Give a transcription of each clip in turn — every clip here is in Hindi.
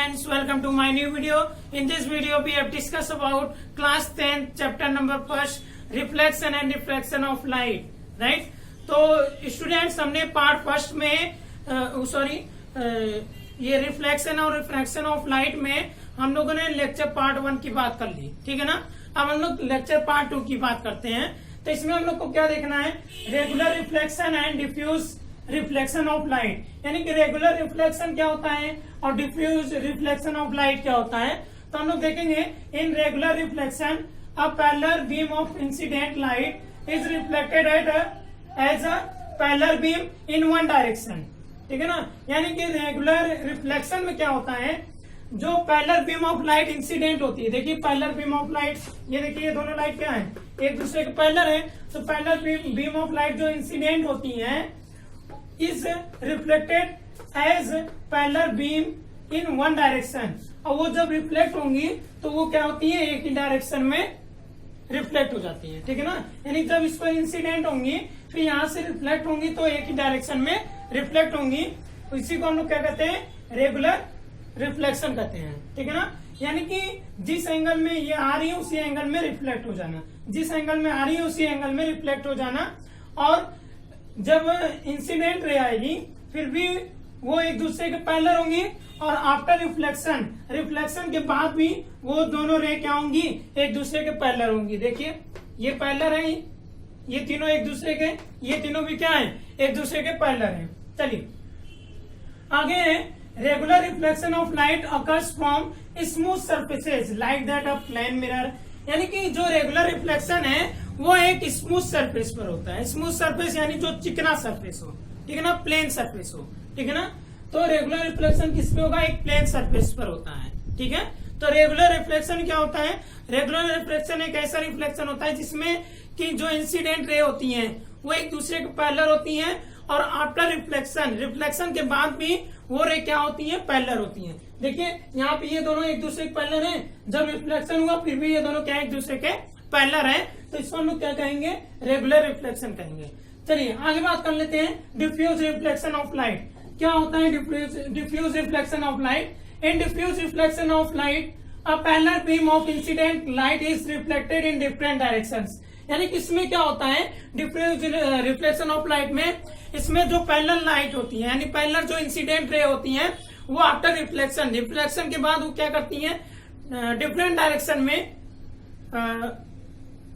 friends, welcome to my new video. In this video we have discussed about class 10 chapter number 1 reflection and refraction of light, right? तो स्टूडेंट्स हमने पार्ट फर्स्ट में ये रिफ्लेक्शन और रिफ्रैक्शन ऑफ लाइट में हम लोगों ने लेक्चर पार्ट 1 की बात कर ली, ठीक है ना। अब हम लोग लेक्चर पार्ट 2 की बात करते हैं। तो इसमें हम लोग को क्या देखना है, regular reflection and diffuse reflection of light, यानी कि रेगुलर रिफ्लेक्शन क्या होता है और डिफ्यूज रिफ्लेक्शन ऑफ लाइट क्या होता है। तो हम लोग देखेंगे in regular reflection a parallel beam of incident light is reflected as a parallel beam in one direction, ठीक है ना। यानी कि रेगुलर रिफ्लेक्शन में क्या होता है, जो parallel beam of light incident होती है, देखिए पैरेलल बीम ऑफ लाइट, ये देखिए ये दोनों लाइट क्या है, एक दूसरे के पैरेलल है। तो पैरेलल बीम ऑफ लाइट जो इंसिडेंट होती है is reflected as parallel beam in one direction, और वो जब रिफ्लेक्ट होंगी तो वो क्या होती है, एक ही डायरेक्शन में रिफ्लेक्ट हो जाती है, ठीक है ना। यानी जब इस पर इंसिडेंट होंगी फिर यहाँ से रिफ्लेक्ट होंगी तो एक ही डायरेक्शन में रिफ्लेक्ट होंगी। इसी को हम लोग क्या कहते हैं, रेगुलर रिफ्लेक्शन कहते हैं, ठीक है ना। यानी कि जिस एंगल में ये आ रही है उसी एंगल में रिफ्लेक्ट हो जाना, जिस एंगल में आ रही है उसी एंगल में रिफ्लेक्ट हो जाना। और जब इंसिडेंट रे आएगी फिर भी वो एक दूसरे के पैरेलल होंगी, और आफ्टर रिफ्लेक्शन, रिफ्लेक्शन के बाद भी वो दोनों रे क्या होंगी, एक दूसरे के पैरेलल होंगी। देखिए ये पैरेलल है, ये तीनों एक दूसरे के, ये तीनों भी क्या है, एक दूसरे के पैरेलल हैं। चलिए आगे है, regular reflection of light occurs from smooth surfaces like that of plane mirror, यानी कि जो रेगुलर रिफ्लेक्शन है वो एक स्मूथ सरफेस पर होता है। स्मूथ सरफेस यानी जो चिकना सरफेस हो, ठीक है ना, प्लेन सरफेस हो, ठीक है ना। तो रेगुलर रिफ्लेक्शन किस पे होगा, एक प्लेन सरफेस पर होता है, ठीक है। तो रेगुलर रिफ्लेक्शन क्या होता है, रेगुलर रिफ्लेक्शन एक ऐसा रिफ्लेक्शन होता है जिसमें कि जो इंसिडेंट रे होती हैं वो एक दूसरे के पैरेलल होती हैं, और आफ्टर रिफ्लेक्शन, रिफ्लेक्शन के बाद भी वो रे क्या होती है, पैरेलल होती हैं। देखिए यहाँ पे ये दोनों एक दूसरे के पैरेलल हैं, जब रिफ्लेक्शन हुआ फिर भी ये दोनों क्या एक दूसरे के पैरेलल है, तो इसको हम लोग क्या कहेंगे, रेगुलर रिफ्लेक्शन कहेंगे। चलिए आगे बात कर लेते हैं, डिफ्यूज रिफ्लेक्शन ऑफ लाइट क्या होता है। Diffuse reflection of light, in diffuse reflection of light a parallel beam of incident light is reflected in different directions, यानी कि इसमें क्या होता है, डिफ्यूज रिफ्लेक्शन ऑफ लाइट में इसमें जो पैरेलल लाइट होती है, यानी पैरेलल जो इंसिडेंट रे होती है वो आफ्टर रिफ्लेक्शन, रिफ्लेक्शन के बाद वो क्या करती है, डिफरेंट डायरेक्शन में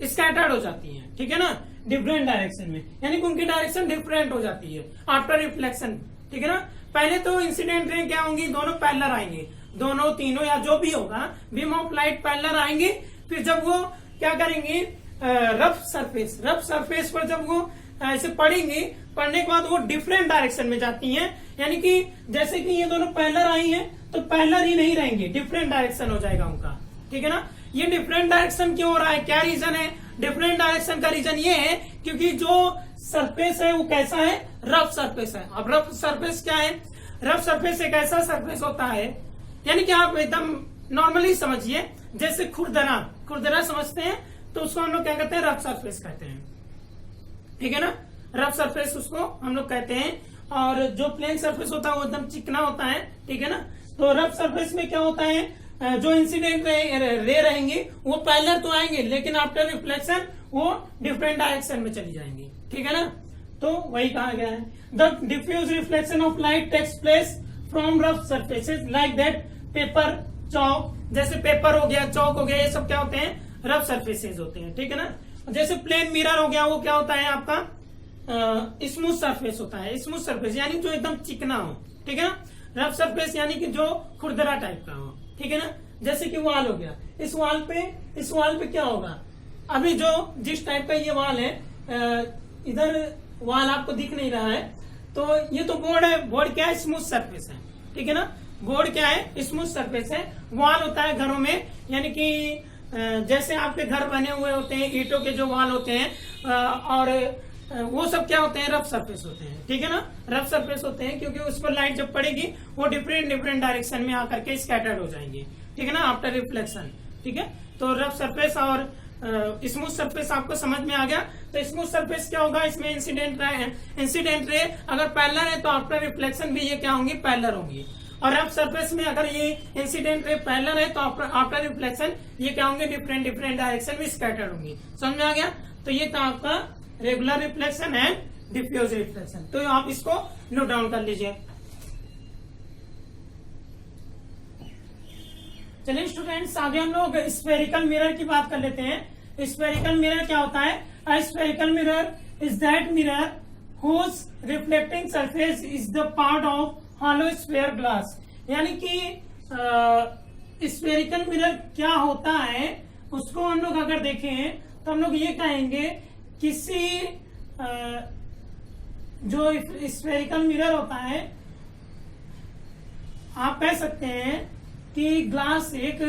स्कैटर्ड हो जाती है, ठीक है ना, डिफरेंट डायरेक्शन में, यानी कि उनकी डायरेक्शन डिफरेंट हो जाती है आफ्टर रिफ्लेक्शन, ठीक है ना। पहले तो इंसिडेंट रे क्या होंगी, दोनों पैरेलल आएंगे, दोनों तीनों या जो भी होगा बीम ऑफ लाइट पैरेलल आएंगे। फिर जब वो क्या करेंगी, रफ सरफेस पर जब वो ऐसे पड़ेंगी, पड़ने के बाद वो डिफरेंट डायरेक्शन में जाती हैं, यानी कि जैसे कि ये दोनों पैरेलल आई हैं तो पैरेलल ही नहीं रहेंगे, डिफरेंट डायरेक्शन हो जाएगा उनका, ठीक है ना। ये डिफरेंट डायरेक्शन क्यों हो रहा है, क्या रीजन है, डिफरेंट डायरेक्शन का रीजन ये है क्योंकि जो सरफेस है वो कैसा है, रफ सरफेस है। अब रफ सरफेस क्या है, रफ सरफेस एक ऐसा सरफेस होता है, यानी कि आप एकदम नॉर्मली समझिए, जैसे खुरदरा समझते हैं तो उसको हम लोग क्या कहते हैं, रफ सरफेस कहते हैं, ठीक है ना। रफ सरफेस उसको हम लोग कहते हैं, और जो प्लेन सरफेस होता है वो एकदम चिकना होता है, ठीक है ना। तो रफ सरफेस में क्या होता है, जो इंसिडेंट रे रहेंगी वो पैरेलल तो आएंगे लेकिन आफ्टर रिफ्लेक्शन वो डिफरेंट डायरेक्शन में चली जाएंगी, ठीक है ना। तो वही कहा गया है, the diffuse reflection of light takes place from rough surfaces like that paper, chalk, जैसे पेपर हो गया, चौक हो गया, ये सब क्या होते हैं, रफ सरफेसेज होते हैं, ठीक है ना। जैसे प्लेन मिरर हो गया, वो क्या होता है आपका, स्मूथ सरफेस होता है, स्मूथ सरफेस यानी जो एकदम चिकना हो, ठीक है ना। रफ सरफेस यानी कि जो खुरदरा टाइप का हो, ठीक है ना। जैसे कि वाल हो गया, इस वाल पे क्या होगा, अभी जो जिस टाइप का ये वाल है, इधर वाल आपको दिख नहीं रहा है, तो ये तो बोर्ड है, बोर्ड क्या है, स्मूथ सरफेस है, ठीक है ना। बोर्ड क्या है, स्मूथ सरफेस है। वाल होता है घरों में, यानी कि जैसे आपके घर बने हुए होते हैं, ईंटों के जो वाल होते हैं, और वो सब क्या होते हैं, रफ सरफेस होते हैं, ठीक है ना। रफ सरफेस होते हैं क्योंकि उस पर लाइट जब पड़ेगी वो डिफरेंट डायरेक्शन में आकर के स्कैटर्ड हो जाएंगे, ठीक है ना, आफ्टर रिफ्लेक्शन, ठीक है। तो रफ सरफेस और स्मूथ सरफेस आपको समझ में आ गया। तो स्मूथ सरफेस क्या होगा, इसमें इंसिडेंट रे अगर पैरेलल है तो आफ्टर रिफ्लेक्शन भी ये क्या होंगी, पैरेलल होंगी। और रफ सरफेस में अगर ये इंसिडेंट रे पैरेलल है तो आफ्टर रिफ्लेक्शन ये क्या होंगे, डिफरेंट डायरेक्शन में स्कैटर्ड होंगी। समझ में आ गया? तो ये था आपका regular reflection and diffuse reflection. तो आप इसको नोट डाउन कर लीजिए। चलिए स्टूडेंट्स, आगे हम लोग स्फेरिकल मिरर की बात कर लेते हैं। स्फेरिकल मिरर क्या होता है? A spherical mirror is that mirror whose reflecting surface is the part of hollow sphere glass। यानी कि स्फेरिकल मिरर क्या होता है उसको हम लोग अगर देखें तो हम लोग ये कहेंगे किसी जो स्फेरिकल मिरर होता है, आप कह सकते हैं कि ग्लास एक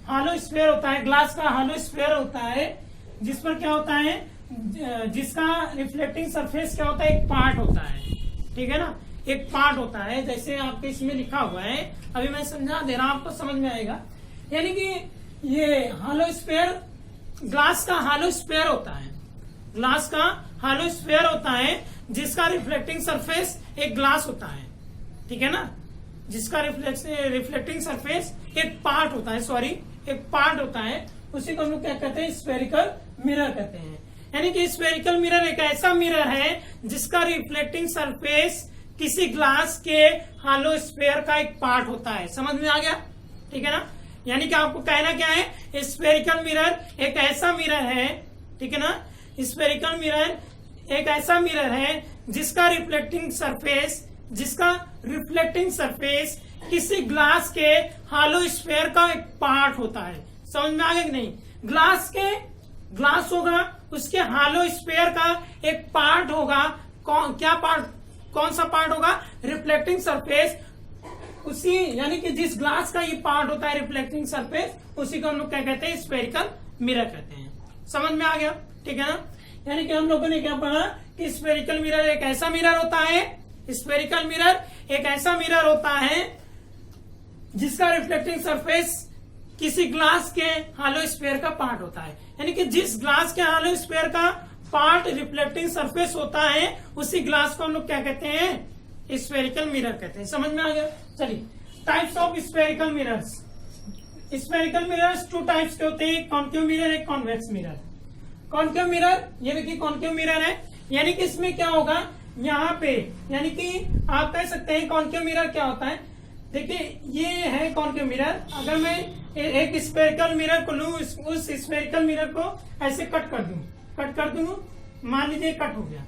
हॉलो स्फेयर होता है, ग्लास का हॉलो स्फेयर होता है जिस पर क्या होता है, जिसका रिफ्लेक्टिंग सरफेस क्या होता है, एक पार्ट होता है। ठीक है ना, एक पार्ट होता है, जैसे आपके इसमें लिखा हुआ है, अभी मैं समझा दे रहा हूं, आपको समझ में आएगा। यानी कि ये हॉलो स्फेयर ग्लास का हॉलो स्फेयर होता है, ग्लास का हॉलो स्फेयर होता है जिसका रिफ्लेक्टिंग सरफेस एक ग्लास होता है। ठीक है ना, जिसका रिफ्लेक्टिंग सरफेस एक पार्ट होता है, सॉरी एक पार्ट होता है, उसी को हम लोग क्या कहते हैं, स्फेरिकल मिरर कहते हैं। यानी कि स्फेरिकल मिरर एक ऐसा मिरर है जिसका रिफ्लेक्टिंग सरफेस किसी ग्लास के हॉलो स्फेयर का एक पार्ट होता है। समझ में आ गया? ठीक है ना, यानी कि आपको कहना क्या है, स्फेरिकल मिरर एक ऐसा मिरर है, ठीक है ना, स्फेरिकल मिरर एक ऐसा मिरर है जिसका रिफ्लेक्टिंग सरफेस किसी ग्लास के हॉलो स्फेयर का एक पार्ट होता है। समझ में आ गया कि नहीं? ग्लास होगा, उसके हॉलो स्फेयर का एक पार्ट होगा। कौन सा पार्ट होगा? Reflecting surface. उसी यानी कि जिस ग्लास का ये पार्ट होता है रिफ्लेक्टिंग सरफेस, उसी को हम लोग क्या कहते हैं, स्फेरिकल मिरर कहते हैं। समझ में आ गया? ठीक है ना, यानी कि हम लोगों ने क्या पढ़ा कि स्फेरिकल मिरर एक ऐसा मिरर होता है, स्फेरिकल मिरर एक ऐसा मिरर होता है जिसका रिफ्लेक्टिंग सरफेस किसी ग्लास के हॉलो स्फेयर का पार्ट होता है। यानी कि जिस ग्लास के हॉलो स्फेयर का पार्ट रिफ्लेक्टिंग सरफेस होता है, उसी ग्लास को हम लोग क्या कहते हैं, स्फेरिकल मिरर कहते हैं। समझ में आ गया? चलिए, types of spherical mirrors. Spherical mirrors two types के होते हैं, कॉन्केव मिरर, एक कॉन्वेक्स मिरर। कॉन्केव मिरर, ये देखिए कॉन्केव मिरर है, यानी कि इसमें क्या होगा, यहाँ पे यानी कि आप कह सकते हैं कॉन्केव मिरर क्या होता है। देखिए ये है कॉन्केव मिरर, अगर मैं एक स्फेरिकल मिरर को लूं, उस स्फेरिकल मिरर को ऐसे कट कर दूं, मान लीजिए कट हो गया,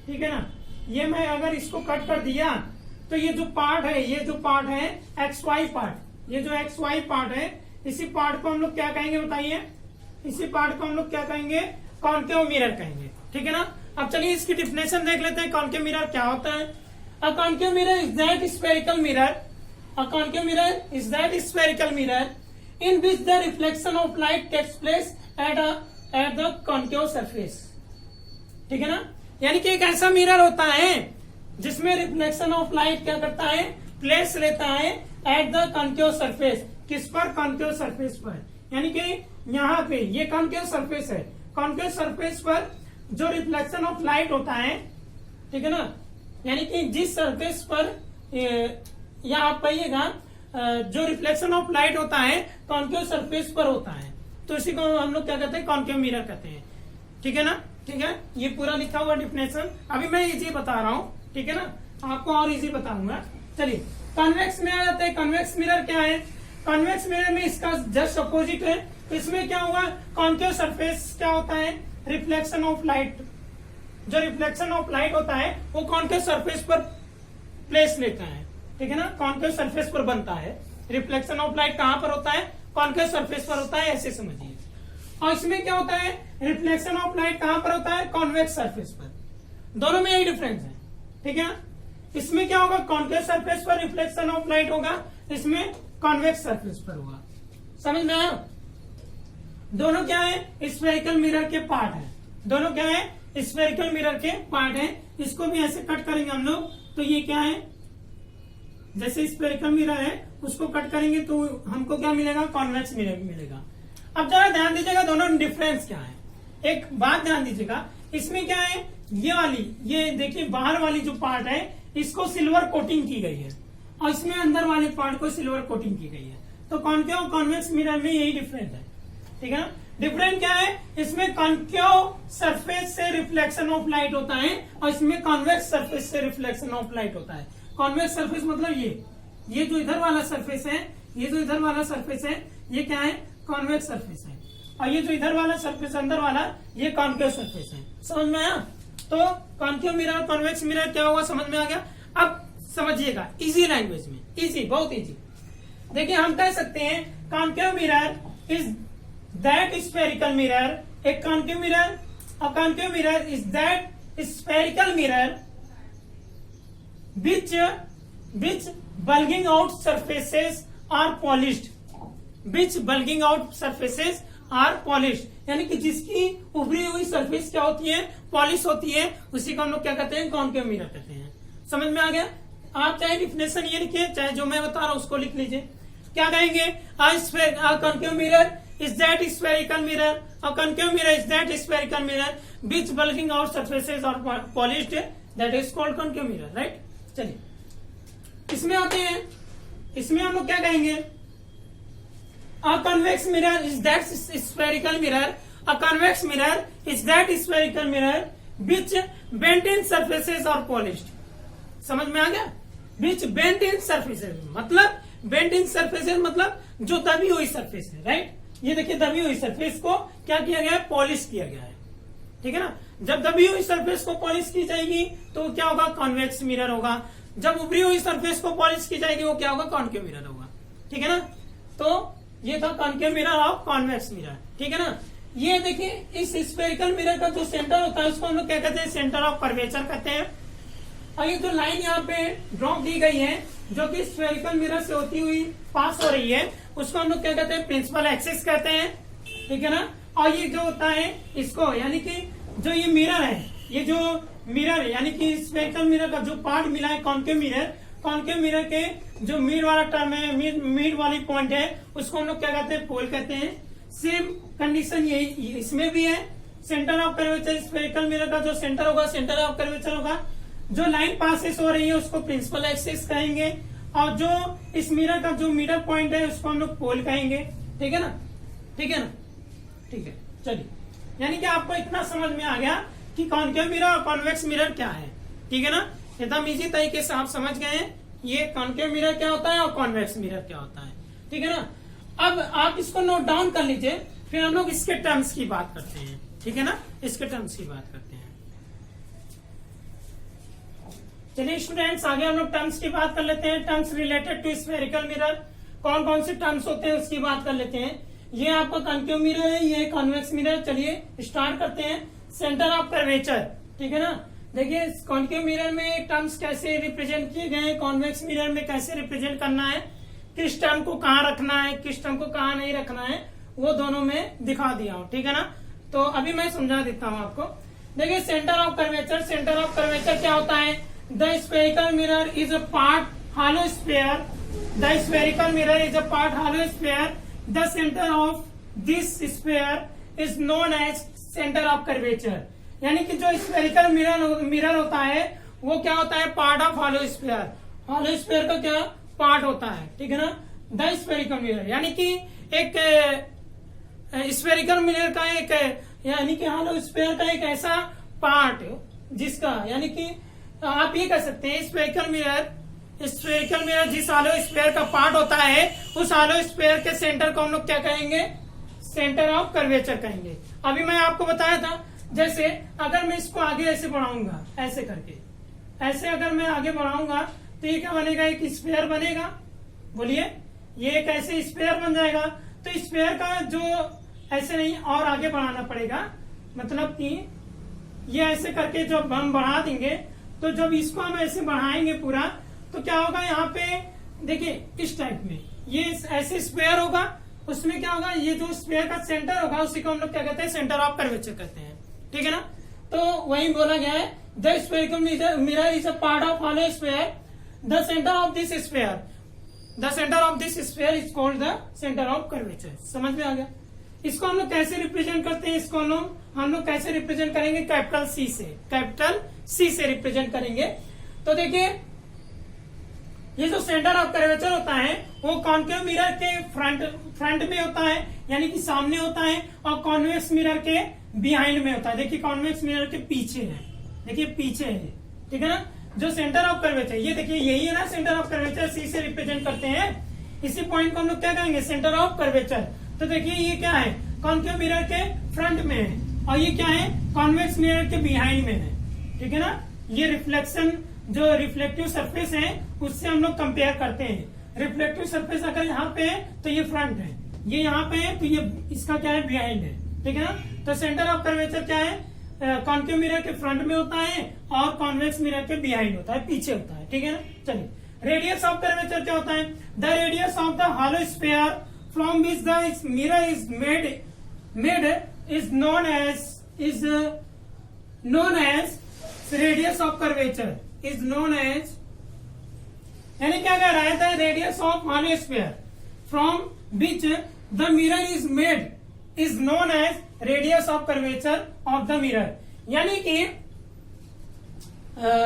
ठीक है ना। ये मैं अगर इसको कट कर दिया तो ये जो पार्ट है XY पार्ट, ये जो XY पार्ट है, इसी पार्ट को हम लोग क्या कहेंगे बताइए, इसी पार्ट को हम लोग क्या कहेंगे, कॉन्केव मिरर कहेंगे। ठीक है ना। अब चलिए इसकी डिफिनेशन देख लेते हैं, कॉन्केव मिरर क्या होता है। अ concave mirror is that spherical mirror, a concave mirror is that spherical mirror in which the reflection of light takes place at the concave surface। ठीक है ना, यानी कि एक ऐसा मिरर होता है जिसमें रिफ्लेक्शन ऑफ लाइट क्या करता है, प्लेस लेता है एट द कॉन्केव सरफेस। किस पर? कॉन्केव सरफेस पर। यानी कि यहाँ पे ये कॉन्केव सरफेस है, कॉन्केव सरफेस पर जो रिफ्लेक्शन ऑफ लाइट होता है, ठीक है ना, यानी कि जिस सरफेस पर या आप कहिएगा जो रिफ्लेक्शन ऑफ लाइट होता है कॉन्केव सरफेस पर होता है, तो इसी को हम लोग क्या कहते हैं, कॉन्केव मिरर कहते हैं। ठीक है ना, ठीक है, ये पूरा लिखा हुआ डिफिनेशन अभी मैं इजी बता रहा हूँ, ठीक है ना, आपको और इजी बताऊंगा। चलिए कॉन्वेक्स में आ जाते हैं। कॉन्वेक्स मिरर क्या है? कॉन्वेक्स मिरर में इसका जस्ट अपोजिट है। इसमें क्या हुआ, कॉन्केव सरफेस क्या होता है, रिफ्लेक्शन ऑफ लाइट, जो रिफ्लेक्शन ऑफ लाइट होता है वो कॉन्केव सरफेस पर प्लेस लेता है। ठीक है ना, कॉन्केव सरफेस पर बनता है। रिफ्लेक्शन ऑफ लाइट कहां पर होता है, कॉन्केव सरफेस पर होता है, ऐसे समझिए। और इसमें क्या होता है, रिफ्लेक्शन ऑफ लाइट कहां पर होता है, कॉन्वेक्स सरफेस पर। दोनों में यही डिफरेंस है। ठीक है ना, इसमें क्या होगा, कॉन्केव सरफेस पर रिफ्लेक्शन ऑफ लाइट होगा, इसमें कॉन्वेक्स सरफेस पर होगा। समझ में आया? दोनों क्या है, स्फेरिकल मिरर के पार्ट है। दोनों क्या है, स्फेरिकल मिरर के पार्ट है। इसको भी ऐसे कट करेंगे हम लोग, तो ये क्या है, जैसे स्फेरिकल मिरर है उसको कट करेंगे तो हमको क्या मिलेगा, कॉन्वेक्स मिरर मिलेगा। अब जरा ध्यान दीजिएगा दोनों डिफरेंस क्या है। एक बात ध्यान दीजिएगा, इसमें क्या है, ये वाली, ये देखिए बाहर वाली जो पार्ट है इसको सिल्वर कोटिंग की गई है, और इसमें अंदर वाले पार्ट को सिल्वर कोटिंग की गई है। तो कॉन्केव और कॉन्वेक्स मिरर में यही डिफरेंस है, ठीक है ना। डिफरेंस क्या है, इसमें कॉन्केव सरफेस से रिफ्लेक्शन ऑफ लाइट होता है और इसमें कॉन्वेक्स सरफेस से रिफ्लेक्शन ऑफ लाइट होता है। कॉन्वेक्स सरफेस मतलब ये जो इधर वाला सरफेस है, ये जो इधर वाला सरफेस है, ये क्या है, कॉन्वेक्स सरफेस है, और ये जो इधर वाला सरफेस अंदर वाला, ये कॉन्केव सरफेस है। समझ में आया। तो कॉन्केव मिरर और कॉन्वेक्स मिरर क्या होगा, समझ में आ गया। अब समझिएगा इजी लैंग्वेज में, इजी, बहुत इजी। देखिए हम कह सकते हैं concave mirror is that spherical mirror, एक concave mirror, a concave mirror is that spherical mirror which bulging out surfaces are polished, which bulging out surfaces are polished, यानी कि जिसकी उभरी हुई सरफेस क्या होती है, पॉलिश होती है, उसी को हम लोग क्या कहते हैं, कॉन्केव मिरर कहते हैं। समझ में आ गया। आप चाहे डिफिनेशन ये लिखिए, चाहे जो मैं बता रहा हूं उसको लिख लीजिए। क्या कहेंगे, concave mirror is that spherical mirror, a concave mirror is that spherical mirror which bulging out surfaces are polished, that is called concave mirror, right. चलिए इसमें आते हैं, इसमें हम लोग क्या कहेंगे, अ convex mirror is that spherical mirror, a convex mirror is that spherical mirror which bent in surfaces और पॉलिश्ड। समझ में आ गया। विच बेंट इन सरफेसेस मतलब, बेंट इन सरफेसेस मतलब जो दबी हुई सरफेस है, राइट। ये देखिए दबी हुई सरफेस को क्या किया गया है, पॉलिश किया गया है, ठीक है ना। जब दबी हुई सरफेस को पॉलिश की जाएगी तो क्या होगा, कॉन्वेक्स मिरर होगा। जब उभरी हुई सरफेस को पॉलिश की जाएगी वो क्या होगा, कॉन्केव मिरर होगा, ठीक है ना। तो ये था कॉन्केव मिरर और कॉन्वेक्स मिरर, ठीक है ना। ये देखिए इस स्फेरिकल मिरर का जो सेंटर होता है उसको हम लोग क्या कहते हैं, सेंटर ऑफ कर्वेचर कहते हैं। और ये जो लाइन यहाँ पे ड्रॉ की गई है जो कि स्फेरिकल मिरर से होती हुई पास हो रही है, उसको हम लोग क्या कहते हैं, प्रिंसिपल एक्सिस कहते हैं, ठीक है ना। और ये जो होता है इसको, यानी कि जो ये मिरर है, ये जो मिरर यानी कि स्फेरिकल मिरर का जो पार्ट मिला है कॉन्केव मिरर के जो मिड वाला टर्म है, मिड वाली पॉइंट है, उसको हम लोग क्या कहते हैं, पोल कहते हैं। सेम कंडीशन यही इसमें भी है। Centre of curvature spherical mirror का जो सेंटर होगा, सेंटर ऑफ कर्वेचर होगा। जो लाइन पासेस हो रही है उसको प्रिंसिपल एक्सिस कहेंगे, और जो इस मिरर का जो मिडल पॉइंट है उसको हम लोग पोल कहेंगे, ठीक है ना, ठीक है ना, ठीक है। चलिए यानी कि आपको इतना समझ में आ गया कि कॉन्केव मिरर और कॉन्वेक्स मिरर क्या है, ठीक है ना। एकदम इजी तरीके से आप समझ गए हैं ये कॉन्केव मिरर क्या होता है और कॉन्वेक्स मिरर क्या होता है, ठीक है ना। अब आप इसको नोट डाउन कर लीजिए, फिर हम लोग इसके टर्म्स की बात करते हैं, ठीक है ना, इसके टर्म्स की बात करते हैं। चलिए स्टूडेंट्स आगे हम लोग टर्म्स की बात कर लेते हैं। Terms related to spherical mirror, कौन कौन से टर्म्स होते हैं उसकी बात कर लेते हैं। ये आपका कॉन्केव मिरर है, ये कॉन्वेक्स मिरर। चलिए स्टार्ट करते हैं। सेंटर ऑफ कर्वेचर, ठीक है ना। देखिए कॉन्केव मिरर में टर्म्स कैसे रिप्रेजेंट किए गए हैं, कॉन्वेक्स मिरर में कैसे रिप्रेजेंट करना है, किस टर्म को कहाँ रखना है, किस टर्म को कहाँ नहीं रखना है, वो दोनों में दिखा दिया हूँ, ठीक है ना। तो अभी मैं समझा देता हूँ आपको। देखिए centre of curvature, centre of curvature क्या होता है, the spherical mirror is a part hollow sphere, the spherical mirror is a part hollow sphere, the center of this sphere is known as center of curvature। यानी कि जो स्फेरिकल मिरर होता है वो क्या होता है, part of hollow sphere. Hollow sphere का क्या पार्ट होता है, ठीक है ना। द स्फेरिकल मिरर यानी कि एक स्फेरिकल मिरर का एक, यानी कि हॉलो स्फीयर का एक ऐसा पार्ट जिसका, यानी कि आप ये कह सकते हैं स्फेरिकल मिरर जिस हॉलो स्फीयर का पार्ट होता है उस हॉलो स्फीयर के सेंटर को हम लोग क्या कहेंगे, सेंटर ऑफ कर्वेचर कहेंगे। अभी मैं आपको बताया था, जैसे अगर मैं इसको आगे ऐसे बढ़ाऊंगा, ऐसे करके ऐसे अगर मैं आगे बढ़ाऊंगा तो ये क्या बनेगा, एक स्फीयर बनेगा। बोलिए, ये एक ऐसे स्फीयर बन जाएगा। तो स्फीयर का जो ऐसे नहीं और आगे बढ़ाना पड़ेगा, मतलब कि ये ऐसे करके जब हम बढ़ा देंगे तो जब इसको हम ऐसे बढ़ाएंगे पूरा तो क्या होगा, यहाँ पे देखिए इस टाइप में ये ऐसे स्फीयर होगा, उसमें क्या होगा, ये जो स्फीयर का सेंटर होगा उसी को हम लोग क्या कहते हैं, सेंटर ऑफ कर्वेचर कहते हैं, ठीक है ना। तो वही बोला गया है, the spherical mirror is a part of hollow sphere, the centre of this sphere, the centre of this sphere is called the centre of curvature. समझ में आ गया। इसको हम लोग कैसे रिप्रेजेंट करते हैं, इसको हम लोग कैसे रिप्रेजेंट करेंगे, कैपिटल सी से रिप्रेजेंट करेंगे। तो देखिए ये जो सेंटर ऑफ कर्वेचर होता है वो कॉन्केव मिरर के फ्रंट में होता है, यानी कि सामने होता है, और कॉन्वेक्स मिरर के बिहाइंड में होता है। देखिए कॉन्वेक्स मिरर के पीछे है, देखिए पीछे है, ठीक है ना। जो सेंटर ऑफ कर्वेचर, ये देखिए यही है ना सेंटर ऑफ कर्वेचर, सी से रिप्रेजेंट करते हैं। इसी पॉइंट को हम लोग क्या कहेंगे, सेंटर ऑफ कर्वेचर। तो देखिए ये क्या है, कॉन्केव मिरर के फ्रंट में है, और ये क्या है, कॉन्वेक्स मिरर के बिहाइंड में है, ठीक है ना। ये रिफ्लेक्शन जो रिफ्लेक्टिव सरफेस है उससे हम लोग कंपेयर करते हैं। रिफ्लेक्टिव सरफेस अगर यहाँ पे है तो ये फ्रंट है, ये यहाँ पे है तो ये इसका क्या है, बिहाइंड है, ठीक है ना। तो सेंटर ऑफ कर्वेचर क्या है, कॉन्केव मिरर के फ्रंट में होता है और कॉन्वेक्स मिरर के बिहाइंड होता है, पीछे होता है, ठीक है ना। चलिए रेडियस ऑफ कर्वेचर क्या होता है, the radius of the hollow sphere from which the mirror is made is known as radius of curvature is known as, यानी क्या कह रहा है, the radius of hollow sphere from which the mirror is made is known as radius of curvature of the mirror. यानी कि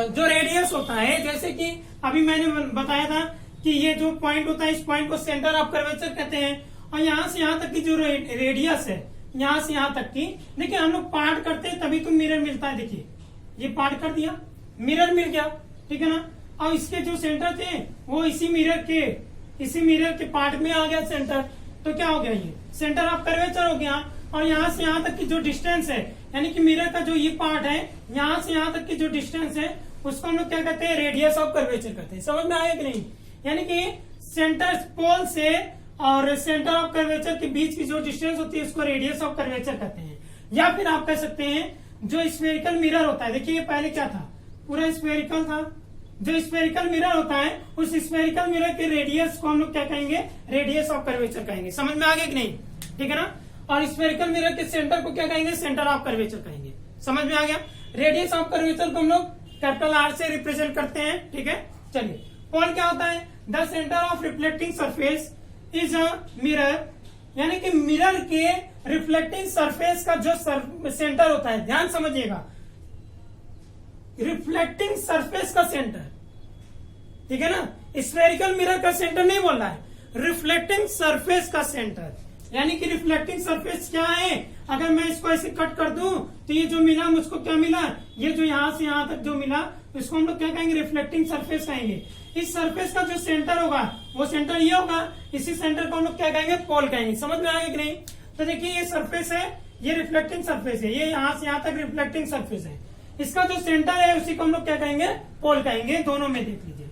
जो रेडियस होता है, जैसे कि अभी मैंने बताया था कि ये जो पॉइंट होता है इस पॉइंट को सेंटर ऑफ कर्वेचर कहते हैं, और यहां से यहां तक की जो रेडियस है, यहां से यहां तक की, देखिए हम लोग पार्ट करते हैं तभी तो मिरर मिलता है। देखिए ये पार्ट कर दिया, मिरर मिल गया, ठीक है ना। और इसके जो सेंटर थे वो इसी मिरर के पार्ट में आ गया सेंटर, तो क्या हो गया, ये सेंटर ऑफ कर्वेचर हो गया। और यहाँ से यहाँ तक की जो डिस्टेंस है, यानी कि मिरर का जो ये पार्ट है, यहाँ से यहाँ तक की जो डिस्टेंस है उसको हम लोग क्या कहते हैं, रेडियस ऑफ कर्वेचर कहते हैं। समझ में आया कि नहीं, यानी कि सेंटर पोल से और सेंटर ऑफ कर्वेचर के बीच की जो डिस्टेंस होती है उसको रेडियस ऑफ कर्वेचर कहते हैं। या फिर आप कह सकते हैं जो स्फेरिकल मिरर होता है, देखिए ये पहले क्या था, पूरा स्फेरिकल था। जो स्फेरिकल मिरर होता है उस स्फेरिकल मिरर के रेडियस को हम लोग क्या कहेंगे, रेडियस ऑफ कर्वेचर कहेंगे। समझ में आ गया कि नहीं, ठीक है ना। और स्फेरिकल मिरर के सेंटर को क्या कहेंगे, सेंटर ऑफ कर्वेचर कहेंगे। समझ में आ गया। रेडियस ऑफ कर्वेचर को हम लोग कैपिटल आर से रिप्रेजेंट करते हैं, ठीक है। चलिए पोल क्या होता है, the centre of reflecting surface is a mirror, यानी कि मिरर के रिफ्लेक्टिंग सरफेस का जो सेंटर होता है, ध्यान समझिएगा, रिफ्लेक्टिंग सरफेस का सेंटर, ठीक है ना। स्फेरिकल मिरर का सेंटर नहीं बोल रहा है, रिफ्लेक्टिंग सरफेस का सेंटर, यानी कि रिफ्लेक्टिंग सरफेस क्या है। अगर मैं इसको ऐसे कट कर दूं तो ये जो मिला मुझको क्या मिला, ये जो यहां से यहां तक जो मिला इसको हम लोग क्या कहेंगे, रिफ्लेक्टिंग सरफेस कहेंगे। इस सरफेस का जो सेंटर होगा वो सेंटर ये होगा, इसी सेंटर को हम लोग क्या कहेंगे, पोल कहेंगे। समझ में आएगा कि नहीं। तो देखिए ये सरफेस है, ये रिफ्लेक्टिंग सरफेस है, ये यहां से यहां तक रिफ्लेक्टिंग सरफेस है, इसका जो सेंटर है उसी को हम लोग क्या कहेंगे, पोल कहेंगे। दोनों में देख लीजिए,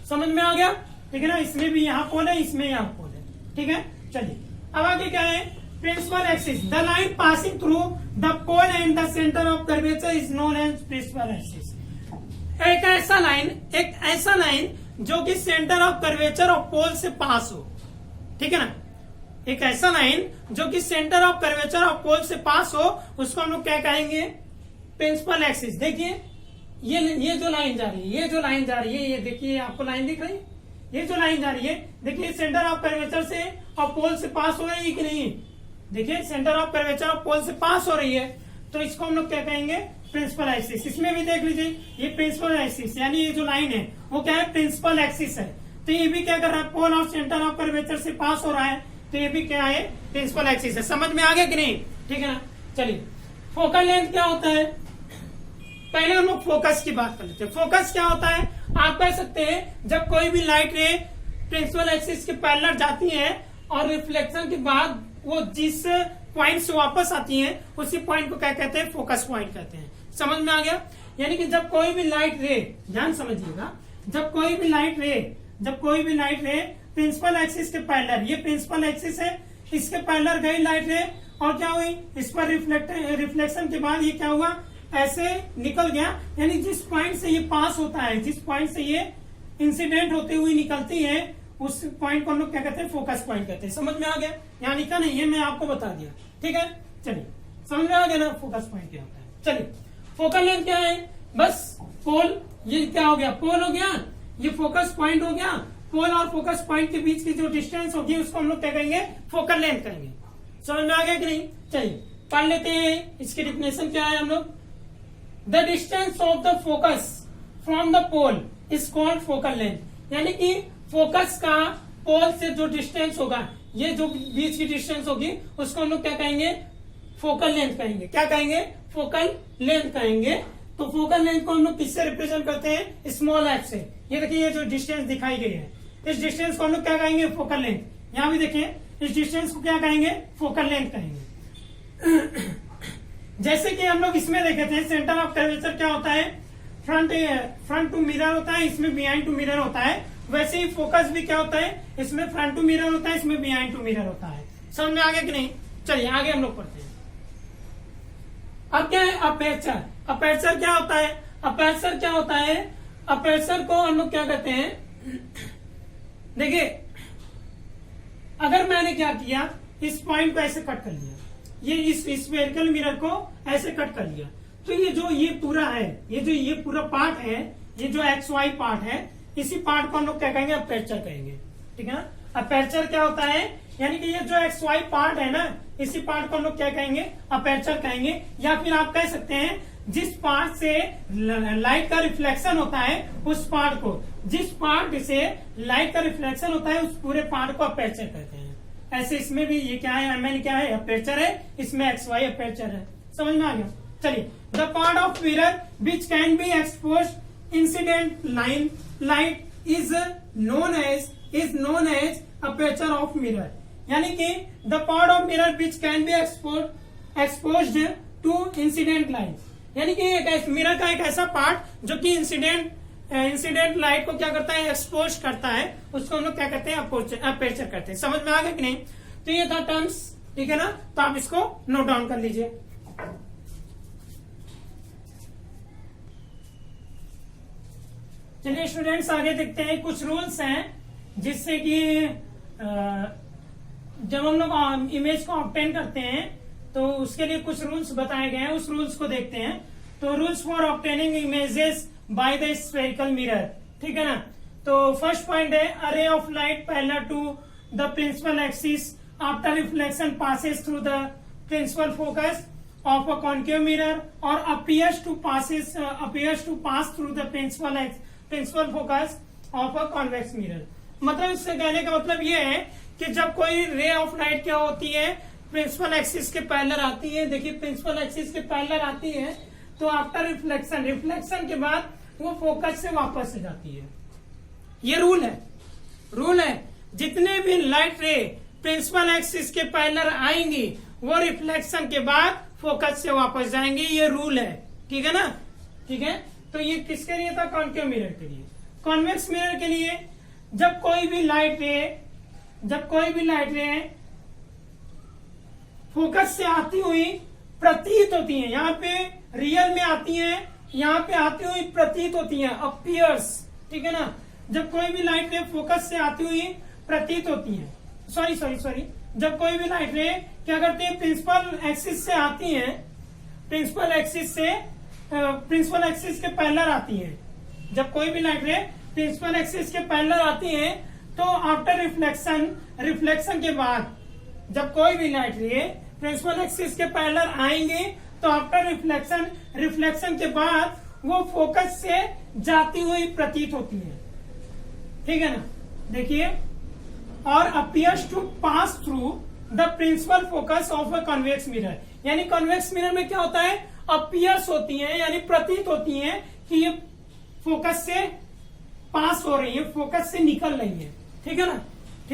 समझ में आ गया, ठीक है ना। इसमें भी यहाँ पोल है, इसमें यहाँ पोल है, ठीक है। चलिए अब आगे क्या है, principal axis, the line passing through the pole and the centre of curvature is known as principal axis. एक ऐसा लाइन जो कि सेंटर ऑफ कर्वेचर और पोल से पास हो, ठीक है ना। एक ऐसा लाइन जो कि सेंटर ऑफ कर्वेचर और पोल से पास हो उसको हम लोग क्या कहेंगे, प्रिंसिपल एक्सिस। देखिए ये जो लाइन जा रही है, ये जो लाइन जा रही है, ये देखिए आपको लाइन दिख रही है, ये जो लाइन जा रही है, देखिए सेंटर ऑफ कर्वेचर से और पोल से पास हो रही है कि नहीं, देखिए सेंटर ऑफ कर्वेचर और पोल से पास हो रही है, तो इसको हम लोग क्या कहेंगे, प्रिंसिपल एक्सिस। इसमें भी देख लीजिए ये प्रिंसिपल एक्सिस, यानी ये जो लाइन है वो क्या है, प्रिंसिपल एक्सिस है। तो ये भी क्या कर रहा है, पोल और सेंटर ऑफ कर्वेचर से पास हो रहा है, तो ये भी क्या है, प्रिंसिपल एक्सिस है। समझ में आ गया कि नहीं, ठीक है ना। चलिए फोकल लेंथ क्या होता है, पहले हम लोग फोकस की बात कर लेते हैं। फोकस क्या होता है, आप कह सकते हैं जब कोई भी लाइट रे प्रिंसिपल एक्सिस के पैरेलल जाती है और रिफ्लेक्शन के बाद वो जिस पॉइंट से वापस आती है उसी पॉइंट को क्या कहते हैं, फोकस पॉइंट कहते हैं। समझ में आ गया। यानी कि जब कोई भी लाइट रे, ध्यान समझिएगा, जब कोई भी लाइट रे प्रिंसिपल एक्सिस के पैरेलल, ये प्रिंसिपल एक्सिस है, इसके पैरेलल गई लाइट रे और क्या हुई, इस पर रिफ्लेक्शन के बाद ये क्या हुआ, ऐसे निकल गया। यानी जिस पॉइंट से ये पास होता है, जिस पॉइंट से ये इंसिडेंट होते हुए निकलती है, उस पॉइंट को हम लोग क्या कहते हैं, फोकस पॉइंट कहते हैं। समझ में आ गया, यहाँ लिखा नहीं है, मैं आपको बता दिया, ठीक है। चलिए समझ में आ गया ना, फोकस पॉइंट क्या होता है। चलिए फोकल लेंथ क्या है, बस पोल, ये क्या हो गया, पोल हो गया, ये फोकस पॉइंट हो गया। पोल और फोकस पॉइंट के बीच की जो डिस्टेंस होगी उसको हम लोग क्या कहेंगे, फोकल लेंथ कहेंगे। समझ में आ गया कि नहीं। चलिए पढ़ लेते हैं, इसकी डिफिनेशन क्या है हम लोग, the distance of the focus from the pole is called focal length. यानी कि फोकस का पोल से जो डिस्टेंस होगा, ये जो बीच की डिस्टेंस होगी उसको हम लोग क्या कहेंगे, फोकल लेंथ कहेंगे। क्या कहेंगे, फोकल लेंथ कहेंगे। तो फोकल लेंथ को हम लोग किससे रिप्रेजेंट करते हैं, स्मॉल एफ से। ये देखिए ये जो डिस्टेंस दिखाई गई है, इस डिस्टेंस को हम लोग क्या कहेंगे, फोकल लेंथ। यहाँ भी देखिए इस डिस्टेंस को क्या कहेंगे, फोकल लेंथ कहेंगे। जैसे कि हम लोग इसमें देखे थे, सेंटर ऑफ कर्वेचर क्या होता है, फ्रंट टू मिरर होता है, इसमें बिहाइंड टू मिरर होता है। वैसे ही फोकस भी क्या होता है, इसमें फ्रंट टू मिरर होता है, इसमें बिहाइंड टू मिरर होता है। समझ में आ गया कि नहीं? चलिए आगे हम लोग पढ़ते हैं। अब क्या है अपर्चर। अपर्चर क्या होता है, अपर्चर क्या होता है, अपर्चर को हम लोग क्या कहते हैं, देखिए अगर मैंने क्या किया, इस पॉइंट को ऐसे कट कर लिया, ये इस स्फेरिकल मिरर को ऐसे कट कर लिया, तो ये जो ये पूरा है, ये पूरा पार्ट है, ये जो एक्स वाई पार्ट है, इसी पार्ट को हम लोग क्या कहेंगे, अपर्चर कहेंगे। ठीक है ना? अपर्चर क्या होता है, यानी कि ये जो एक्स वाई पार्ट है ना, इसी पार्ट को हम लोग क्या कहेंगे, अपर्चर कहेंगे। या फिर आप कह सकते हैं जिस पार्ट से लाइट का रिफ्लेक्शन होता है उस पार्ट को, जिस पार्ट से लाइट का रिफ्लेक्शन होता है उस पूरे पार्ट को अपर्चर कहते हैं। ऐसे इसमें भी ये क्या है, एमएन क्या है, अपर्चर है, इसमें एक्स वाई अपर्चर है। समझ में आ गया? चलिए, the part of mirror which can be expose incident light is known as aperture of mirror. यानी कि the part of mirror which can be exposed to incident light, यानी कि एक मिरर का एक ऐसा पार्ट जो कि इंसिडेंट लाइट को क्या करता है, एक्सपोज करता है, उसको हम लोग क्या कहते हैं, अपर्चर करते हैं। समझ में आ गया कि नहीं? तो ये था टर्म्स, ठीक है ना? तो आप इसको नोट डाउन कर लीजिए। चलिए स्टूडेंट्स आगे देखते हैं। कुछ रूल्स हैं जिससे कि जब हम लोग इमेज को ऑब्टेन करते हैं तो उसके लिए कुछ रूल्स बताए गए हैं, उस रूल्स को देखते हैं। तो rules for obtaining images by the spherical mirror, ठीक है ना? तो फर्स्ट पॉइंट है, a ray of light parallel to the principal axis after reflection passes through the principal focus of a concave mirror और appears to pass through the principal focus of a convex mirror। मतलब इससे कहने का मतलब ये है कि जब कोई रे ऑफ लाइट क्या होती है, प्रिंसिपल एक्सिस के पैरेलल आती है। देखिए प्रिंसिपल एक्सिस के पैरेलल आती है तो आफ्टर रिफ्लेक्शन के बाद वो फोकस से वापस से जाती है। ये रूल है जितने भी लाइट रे प्रिंसिपल एक्सिस के पैरेलल आएंगी वो रिफ्लेक्शन के बाद फोकस से वापस जाएंगे। ये रूल है, ठीक है ना? ठीक है, तो ये किसके लिए था, कॉन्केव मिरर के लिए। कॉन्वेक्स मिरर के लिए जब कोई भी लाइट रे फोकस से आती हुई प्रतीत होती है, यहाँ पे रियल में आती है, यहाँ पे आती हुई प्रतीत होती है, अपीयर्स, ठीक है ना? जब कोई भी लाइट रे फोकस से आती हुई प्रतीत होती है, सॉरी, जब कोई भी लाइट रे क्या करती है, प्रिंसिपल एक्सिस से आती है, प्रिंसिपल एक्सिस के पैरेलल आती है। जब कोई भी लाइट रे प्रिंसिपल एक्सिस के पैरेलल आती है तो आफ्टर रिफ्लेक्शन के बाद, जब कोई भी लाइट रे प्रिंसिपल एक्सिस के पैरेलल आएंगे तो आफ्टर रिफ्लेक्शन के बाद वो फोकस से जाती हुई प्रतीत होती है, ठीक है ना? देखिए, और appears to pass through the principal focus of a convex mirror. यानी कॉन्वेक्स मिरर में क्या होता है, अपीयर्स होती है, यानी प्रतीत होती है कि ये फोकस से पास हो रही है, फोकस से निकल रही है, ठीक है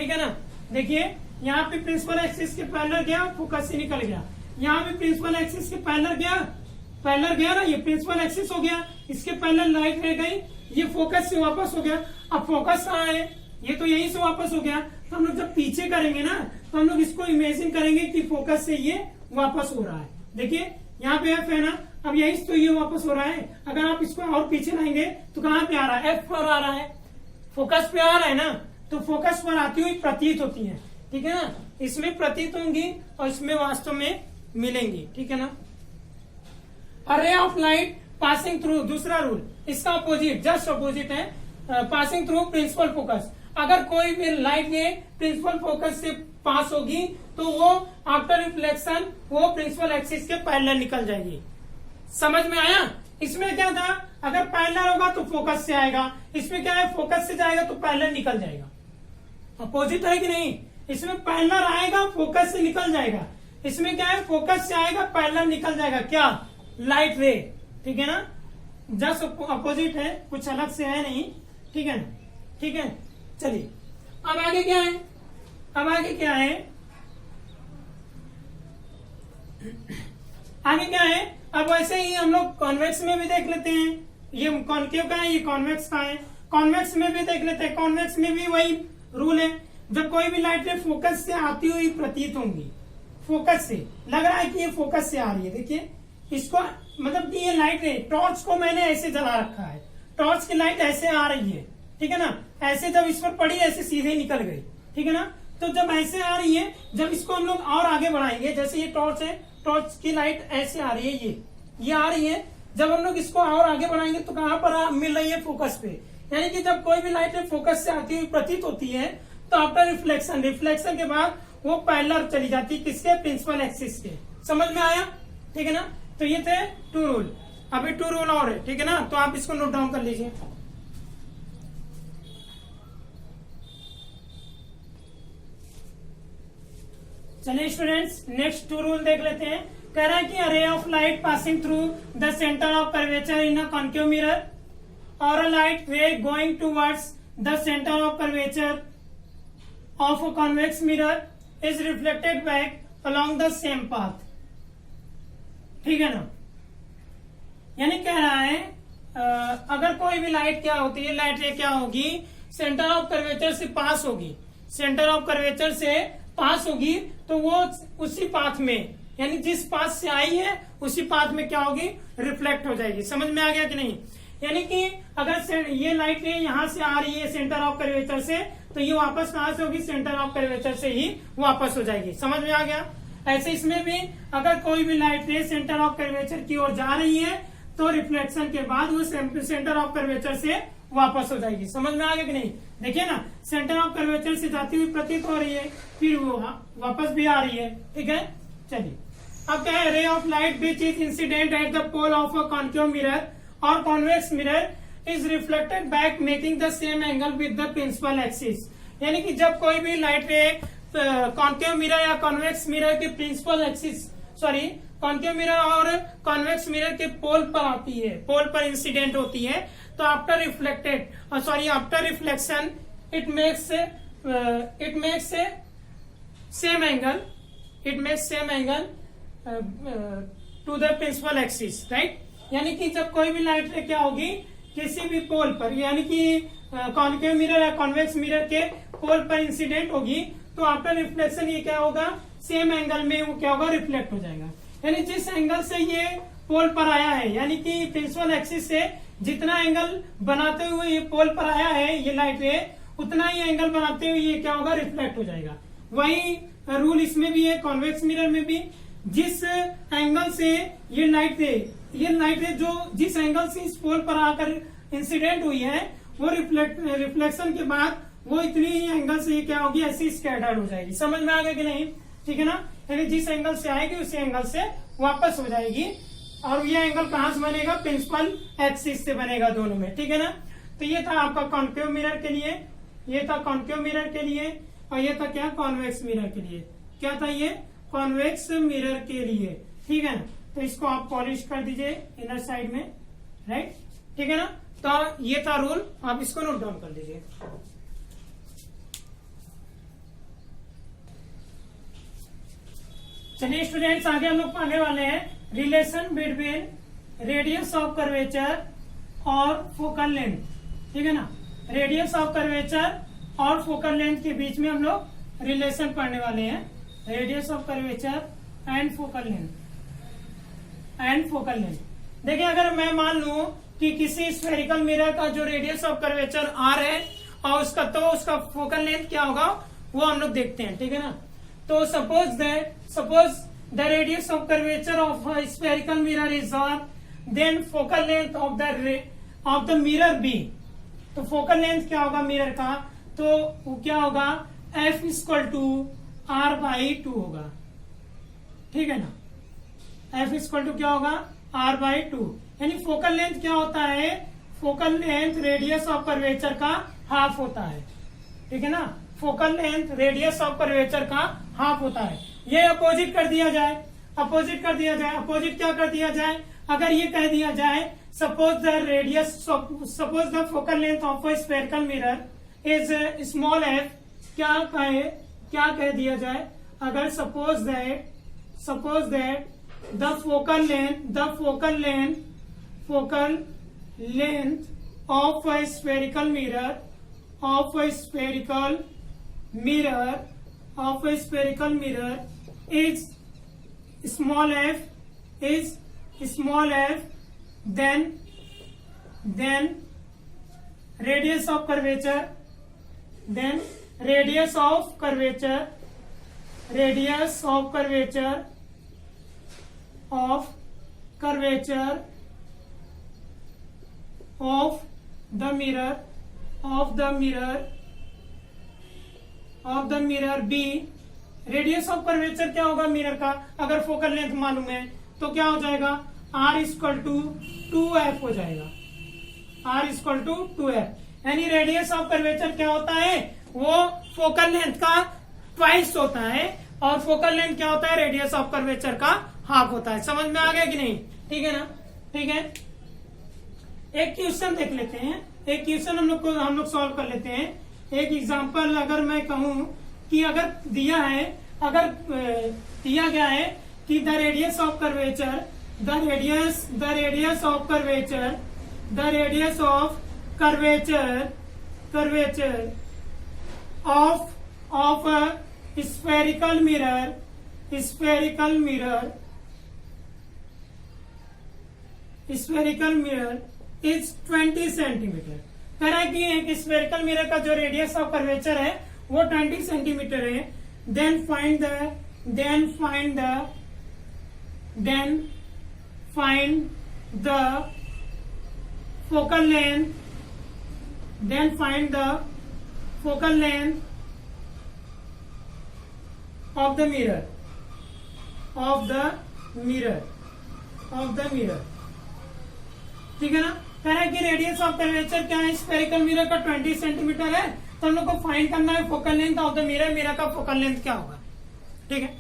ना? देखिए यहाँ पे प्रिंसिपल एक्सिस के पैरेलल गया, फोकस से निकल गया। यहाँ पे प्रिंसिपल एक्सिस के पैरेलल गया ना, ये प्रिंसिपल एक्सिस हो गया, इसके पैरेलल लाइट रह गई, ये फोकस से वापस हो गया। अब फोकस कहाँ है, ये तो यहीं से वापस हो गया। तो हम लोग जब पीछे करेंगे ना तो हम लोग इसको इमेजिन करेंगे कि फोकस से ये वापस हो रहा है। देखिए यहाँ पे एफ है ना, अब यही तो ये वापस हो रहा है। अगर आप इसको और पीछे लाएंगे तो कहाँ पे आ रहा है, एफ पर आ रहा है, फोकस पे आ रहा है ना, तो फोकस पर आती हुई प्रतीत होती है, ठीक है ना? इसमें प्रतीत होंगी और इसमें वास्तव में मिलेंगी, ठीक है ना? अरे ऑफ लाइट पासिंग थ्रू, दूसरा रूल इसका अपोजिट, जस्ट अपोजिट है, पासिंग थ्रू प्रिंसिपल फोकस। अगर कोई भी लाइट ने प्रिंसिपल फोकस से पास होगी तो वो आफ्टर रिफ्लेक्शन वो प्रिंसिपल एक्सिस के पैरेलल निकल जाएगी। समझ में आया? इसमें क्या था, अगर पैरेलल होगा तो फोकस से आएगा, इसमें क्या है फोकस से जाएगा तो पैरेलल निकल जाएगा। अपोजिट है कि नहीं, इसमें पैरेलल आएगा फोकस से निकल जाएगा, इसमें क्या है फोकस से आएगा पैरेलल निकल जाएगा, क्या लाइट रे, ठीक है ना, जस्ट अपोजिट है, कुछ अलग से है नहीं, ठीक है ना, ठीक है। चलिए अब आगे क्या है, अब आगे क्या है, आगे क्या है, अब वैसे ही हम लोग कॉन्वेक्स में भी देख लेते हैं, ये कॉन्केव का है, ये कॉन्वेक्स का है, कॉन्वेक्स में भी देख लेते हैं। कॉन्वेक्स में भी वही रूल है, जब कोई भी लाइट रे फोकस से आती हुई प्रतीत होंगी, फोकस से लग रहा है कि ये फोकस से आ रही है, देखिए इसको, मतलब कि ये लाइट रे, टॉर्च को मैंने ऐसे जला रखा है, टॉर्च की लाइट ऐसे आ रही है, ठीक है ना, ऐसे जब इस पर पड़ी ऐसे सीधे निकल गई, ठीक है ना, तो जब ऐसे आ रही है, जब इसको हम लोग और आगे बढ़ाएंगे, जैसे ये टॉर्च है, टॉर्च की लाइट ऐसे आ रही है, ये आ रही है, जब हम लोग इसको और आगे बढ़ाएंगे तो कहां पर मिल रही है, फोकस पे, यानी कि जब कोई भी लाइट फोकस से आती हुई प्रतीत होती है तो आफ्टर रिफ्लेक्शन, रिफ्लेक्शन के बाद वो पैरेलल चली जाती है, किसके, प्रिंसिपल एक्सिस के। समझ में आया, ठीक है ना, तो ये थे 2 रूल, अभी 2 रूल और है, ठीक है ना, तो आप इसको नोट डाउन कर लीजिए। चलिए स्टूडेंट्स नेक्स्ट 2 रूल देख लेते हैं। कह रहा है कि ray of light passing through the centre of curvature in a concave mirror और a light ray going towards the centre of curvature of a convex mirror is reflected back along the same path, ठीक है ना, यानी कह रहा है अगर कोई भी लाइट क्या होती है, लाइट रे क्या होगी, सेंटर ऑफ कर्वेचर से पास होगी, सेंटर ऑफ कर्वेचर से पास होगी, तो वो उसी पाथ में, यानी जिस पाथ से आई है उसी पाथ में क्या होगी, रिफ्लेक्ट हो जाएगी। समझ में आ गया कि नहीं, यानी कि अगर ये लाइट रे यहाँ से आ रही है सेंटर ऑफ कर्वेचर से, तो ये वापस कहां से होगी, सेंटर ऑफ कर्वेचर से ही वापस हो जाएगी। समझ में आ गया। ऐसे इसमें भी अगर कोई भी लाइट रे सेंटर ऑफ कर्वेचर की ओर जा रही है तो रिफ्लेक्शन के बाद वो सेंटर ऑफ कर्वेचर से वापस हो जाएगी। समझ में आ गया कि नहीं, देखिए ना, सेंटर ऑफ कर्वेचर से जाती हुई प्रतीत हो रही है, फिर वो वापस भी आ रही है, ठीक है। चलिए अब क्या है, ray of light which is incident at the pole of a concave mirror और convex mirror is reflected back making the same angle with the principal axis, यानी कि जब कोई भी लाइट रे कॉन्केव मिरर या कॉन्वेक्स मिरर के principal axis, sorry concave mirror और कॉन्वेक्स मिरर के पोल पर आती है, पोल पर इंसिडेंट होती है, तो after reflected after reflection it makes same angle to the principal axis, right. यानी कि जब कोई भी लाइट रे क्या होगी किसी भी पोल पर, यानी कि कॉन्केव मिरर या कॉन्वेक्स मिरर के पोल पर इंसिडेंट होगी, तो आफ्टर रिफ्लेक्शन ये क्या होगा, सेम एंगल में वो क्या होगा, रिफ्लेक्ट हो जाएगा। यानी जिस एंगल से ये पोल पर आया है, यानी कि प्रिंसिपल एक्सिस से जितना एंगल बनाते हुए ये पोल पर आया है ये लाइट रे, उतना ही एंगल बनाते हुए ये क्या होगा, रिफ्लेक्ट हो जाएगा। वही रूल इसमें भी है, कॉन्वेक्स मिरर में भी, जिस एंगल से ये लाइट रे जो जिस एंगल से इस पोल पर आकर इंसिडेंट हुई है, वो रिफ्लेक्शन के बाद वो इतनी ही एंगल से ये क्या होगी, ऐसी स्कैटर्ड हो जाएगी। समझ में आ गया कि नहीं, ठीक है ना, यानी जिस एंगल से आएगी उसी एंगल से वापस हो जाएगी, और ये एंगल कहां से बनेगा, प्रिंसिपल एक्सिस से बनेगा दोनों में, ठीक है ना। तो ये था आपका कॉन्केव मिरर के लिए, ये था कॉन्केव मिरर के लिए, और ये था क्या, कॉन्वेक्स मिरर के लिए। क्या था ये, कॉन्वेक्स मिरर के लिए, ठीक है ना। तो इसको आप पॉलिश कर दीजिए इनर साइड में, राइट, ठीक है ना। तो ये था रूल, आप इसको नोट डाउन कर लीजिए। चलिए स्टूडेंट्स आगे हम लोग पढ़ने वाले हैं relation between radius of curvature और फोकल लेंथ, ठीक है ना। रेडियस ऑफ कर्वेचर और फोकल लेंथ के बीच में हम लोग रिलेशन पढ़ने वाले हैं, radius of curvature and focal length, देखिए अगर मैं मान लूं कि किसी स्फेरिकल मिरर का जो रेडियस ऑफ कर्वेचर आर है और उसका फोकल लेंथ क्या होगा वो हम लोग देखते हैं, ठीक है ना। तो suppose the radius of curvature of spherical mirror is R, then focal length of the mirror be, तो फोकल लेंथ क्या होगा मिरर का, तो वो क्या होगा, F इक्वल टू R/2 होगा, ठीक है ना। F इक्वल टू क्या होगा, R/2, यानी फोकल लेंथ क्या होता है, focal length radius of curvature का हाफ होता है, ठीक है ना। Focal length radius of curvature का हाफ होता है। ये अपोजिट कर दिया जाए, अपोजिट कर दिया जाए, अपोजिट क्या कर दिया जाए, अगर ये कह दिया जाए suppose the radius, suppose the focal length of a spherical mirror is small F, क्या कह दिया जाए, अगर suppose that the focal length of a spherical mirror is small f, then radius of curvature of the mirror B, radius of curvature क्या होगा मिरर का, अगर फोकल लेंथ मालूम है तो क्या हो जाएगा, R इक्वल टू 2F हो जाएगा, R इक्वल टू 2F। यानी रेडियस ऑफ कर्वेचर क्या होता है, वो फोकल लेंथ का ट्वाइस होता है, और फोकल लेंथ क्या होता है, रेडियस ऑफ कर्वेचर का हाफ होता है। समझ में आ गया कि नहीं, ठीक है ना, ठीक है। एक क्वेश्चन देख लेते हैं, एक क्वेश्चन हम लोग सॉल्व कर लेते हैं। एक एग्जांपल अगर मैं कहूं कि अगर दिया गया है कि the radius of curvature of a spherical mirror is 20 centimetre. कह रहा है कि एक स्फेरिकल मिरर का जो रेडियस ऑफ कर्वेचर है वो 20 सेंटीमीटर है। Then find the focal length of the mirror, ठीक है ना। कह रहा है कि रेडियस ऑफ कर्वेचर क्या है, स्फेरिकल मिरर का 20 सेंटीमीटर है, तो हम लोग को फाइंड करना है focal length of the mirror का फोकल लेंथ क्या होगा, ठीक है।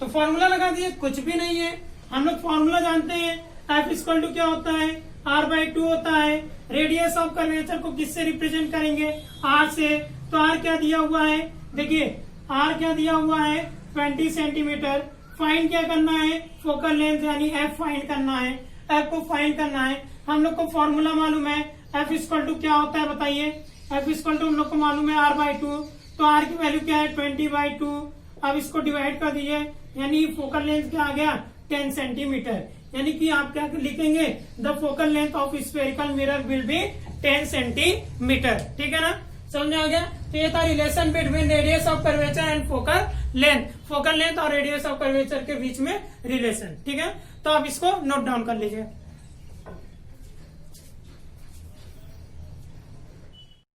तो फॉर्मूला लगा दिए, कुछ भी नहीं है, हम लोग फॉर्मूला जानते हैं, F इक्वल टू क्या होता है, R/2 होता है। रेडियस ऑफ कर्वेचर को किससे रिप्रेजेंट करेंगे, R से, तो R क्या दिया हुआ है, देखिए R क्या दिया हुआ है 20 सेंटीमीटर। फाइंड क्या करना है, फोकल लेंथ यानी F फाइंड करना है, F को फाइंड करना है। हम लोग को फॉर्मूला मालूम है, F इक्वल टू क्या होता है बताइए, F इक्वल टू हम लोग को मालूम है R/2, तो R की वैल्यू क्या है 20/2। अब इसको डिवाइड कर दीजिए, यानी फोकल लेंथ क्या आ गया 10 सेंटीमीटर। यानी कि आप क्या लिखेंगे, the focal length of spherical mirror will be 10 centimetre, ठीक है ना, समझ में आ गया। तो ये था relation between radius of curvature and focal length और रेडियस ऑफ कर्वेचर के बीच में रिलेशन, ठीक है। तो आप इसको नोट डाउन कर लीजिए।